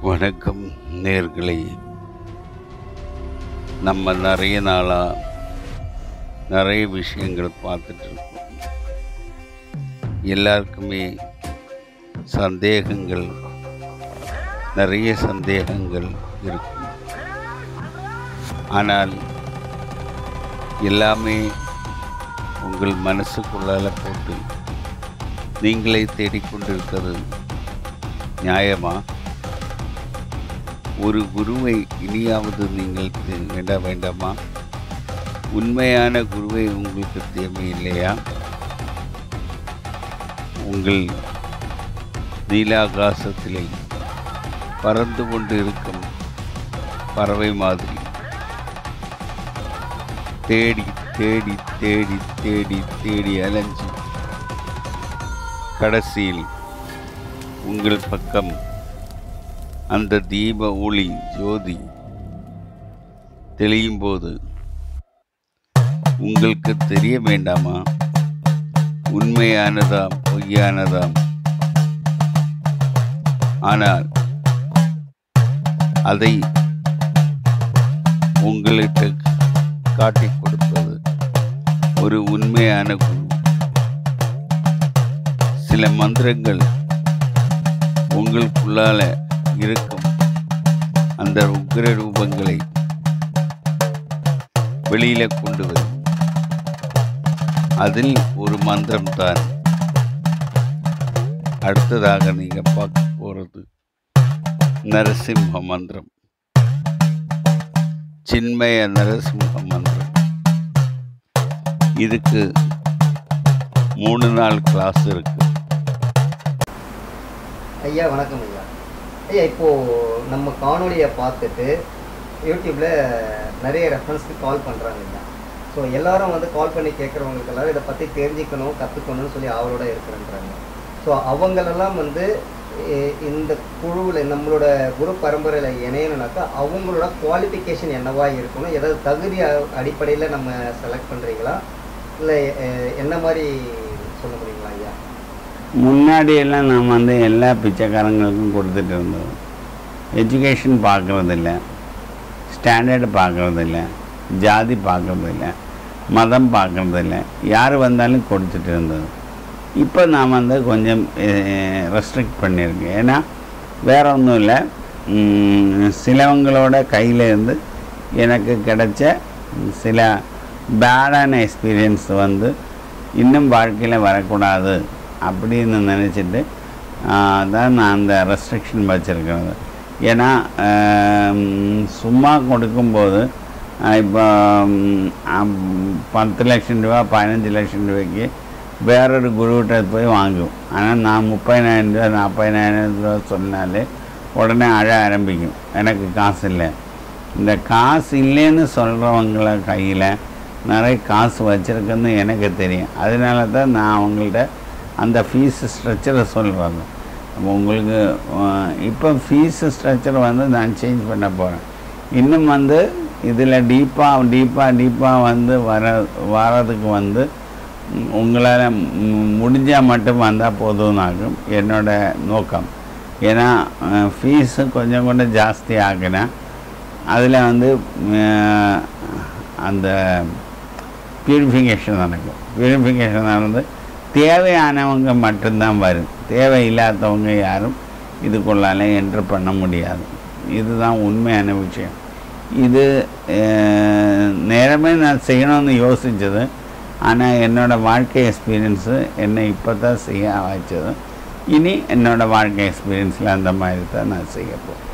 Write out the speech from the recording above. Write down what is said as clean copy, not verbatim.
வணக்கம் நேயர்களே. நம்ம நிறைய நாளாக நிறைய விஷயங்கள் பார்த்துட்டு இருக்கோம். எல்லாருக்குமே சந்தேகங்கள், நிறைய சந்தேகங்கள் இருக்கும். ஆனால் எல்லாமே உங்கள் மனசுக்குள்ளால போட்டு நீங்களே தேடிக்கொண்டிருக்கிறது நியாயமா? ஒரு குருவை இனியாவது நீங்கள் தேட வேண்டாமா? உண்மையான குருவை உங்களுக்கு தேவையில்லையா? உங்கள் நீலாகாசத்திலே பறந்து கொண்டு இருக்கும் பறவை மாதிரி தேடி தேடி தேடி தேடி தேடி அலைஞ்சு கடைசியில் உங்கள் பக்கம் அந்த தீப ஒளி ஜோதி தெளியும் போது உங்களுக்கு தெரிய வேண்டாமா உண்மையானதாம் பொய்யானதாம்? ஆனால் அதை உங்களுக்கு காட்டிக் கொடுப்பது ஒரு உண்மையான குரு. சில மந்திரங்கள் உங்களுக்குள்ளால இருக்கும் அந்த உக்கிர ரூபங்களை வெளியில கொண்டு வரும். அதில் ஒரு மந்திரம் தான் அடுத்ததாக நீங்க பார்க்க போறது நரசிம்ம மந்திரம், சின்மய நரசிம்ம மந்திரம். இதுக்கு 3 நாள் கிளாஸ் இருக்கு. ஐயா வணக்கம் ஐயா. ஐயா இப்போது நம்ம காணொலியை பார்த்துட்டு யூடியூப்பில் நிறைய ரெஃபரன்ஸ்க்கு கால் பண்ணுறாங்க ஐயா. ஸோ எல்லோரும் கால் பண்ணி கேட்குறவங்களுக்கு எல்லோரும் இதை பற்றி தெரிஞ்சுக்கணும், கற்றுக்கணும்னு சொல்லி அவரோட இருக்கிறன்றாங்க. ஸோ அவங்களெல்லாம் இந்த குழுவில் நம்மளோட குரு பரம்பரையில் இணையணுனாக்கா அவங்களோட குவாலிஃபிகேஷன் என்னவாக இருக்கணும்? ஏதாவது தகுதி அடிப்படையில் நம்ம செலக்ட் பண்ணுறீங்களா, இல்லை என்ன மாதிரி சொல்ல முடியுங்களா ஐயா? முன்னாடியெல்லாம் நாம் எல்லா பிச்சைக்காரங்களுக்கும் கொடுத்துட்டு இருந்தோம். எஜுகேஷன் பார்க்குறதில்ல, ஸ்டாண்டர்டு பார்க்குறதில்ல, ஜாதி பார்க்குறதில்ல, மதம் பார்க்குறதில்ல, யார் வந்தாலும் கொடுத்துட்டு இருந்தது. இப்போ நான் கொஞ்சம் ரெஸ்ட்ரிக்ட் பண்ணியிருக்கேன். ஏன்னா வேறு ஒன்றும் இல்லை, சிலவங்களோட கையிலேருந்து எனக்கு கிடைச்ச சில பேடான எக்ஸ்பீரியன்ஸ் இன்னும் வாழ்க்கையில் வரக்கூடாது அப்படின்னு நினச்சிட்டு தான் நான் அந்த ரெஸ்ட்ரிக்ஷன் வச்சுருக்கிறது. ஏன்னா சும்மா கொடுக்கும்போது இப்போ 10 லட்சம் ரூபா 15 லட்சம் ரூபாய்க்கு வேறொரு குருகிட்ட போய் வாங்குவோம். ஆனால் நான் 30,000 ரூபா 40,000 ரூபா சொன்னாலே உடனே அழ ஆரம்பிக்கும், எனக்கு காசு இல்லை. இந்த காசு இல்லைன்னு சொல்கிறவங்கள கையில் நிறைய காசு வச்சுருக்குன்னு எனக்கு தெரியும். அதனால தான் நான் அவங்கள்ட்ட அந்த ஃபீஸ் ஸ்ட்ரக்சரை சொல்கிறாங்க. உங்களுக்கு இப்போ ஃபீஸ் ஸ்ட்ரக்சர் நான் சேஞ்ச் பண்ண போகிறேன். இன்னும் இதில் டீப்பாக வரதுக்கு உங்களால் முடிஞ்சால் மட்டும் வந்தால் போதும்னாகும் என்னோட நோக்கம். ஏன்னா ஃபீஸு கொஞ்சம் ஜாஸ்தி ஆகுனா அதில் அந்த பியூரிஃபிகேஷன் நடக்கும். பியூரிஃபிகேஷன் நடந்து தேவையானவங்க மட்டும்தான் வரும், தேவையில்லாதவங்க யாரும் இதுக்குள்ளால என்ட்ரு பண்ண முடியாது. இதுதான் உண்மையான விஷயம். இது நேரமே நான் செய்யணும்னு யோசித்தது. ஆனால் என்னோடய வாழ்க்கை எக்ஸ்பீரியன்ஸு என்னை இப்போ தான் செய்ய வச்சது. இனி என்னோடய வாழ்க்கை எக்ஸ்பீரியன்ஸில் அந்த மாதிரி தான் நான் செய்ய போகிறேன்.